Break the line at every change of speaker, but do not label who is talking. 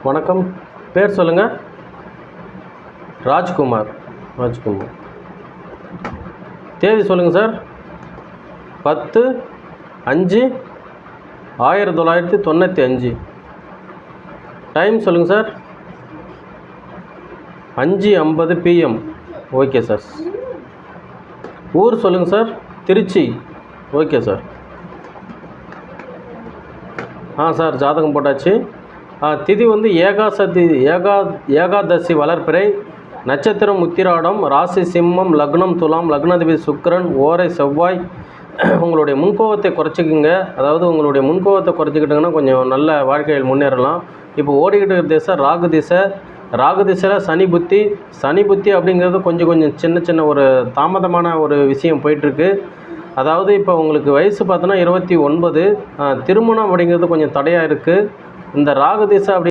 வணக்கம். பேர் சொல்லுங்கள். ராஜ்குமார். தேதி சொல்லுங்கள் சார். 10/5/1995. டைம் சொல்லுங்கள் சார். 5:50 PM. Okay sir. ஊர் சொல்லுங்கள் sir. Trichy. Okay sir. Sir ஜாதகம் போட்டாச்சு. திதி வந்து ஏகாதசி வளர்ப்பிறை, நட்சத்திரம் உத்திராடம், ராசி சிம்மம், லக்னம் துலாம், லக்னாதிபதி சுக்கிரன், ஓரை செவ்வாய். உங்களுடைய முன்கோபத்தை குறைச்சிக்கோங்க. அதாவது உங்களுடைய முன்கோபத்தை குறைச்சிக்கிட்டிங்கன்னா கொஞ்சம் நல்ல வாழ்க்கையில் முன்னேறலாம். இப்போ ஓடிக்கிட்டு இருக்கிற திசை ராகு திசை. ராகு திசையில் சனி புத்தி அப்படிங்கிறது கொஞ்சம் சின்ன ஒரு தாமதமான ஒரு விஷயம் போயிட்டுருக்கு. அதாவது இப்போ உங்களுக்கு வயசு பார்த்தோன்னா 29. திருமணம் அப்படிங்கிறது கொஞ்சம் தடையாக இருக்குது. இந்த ராகு திசை அப்படி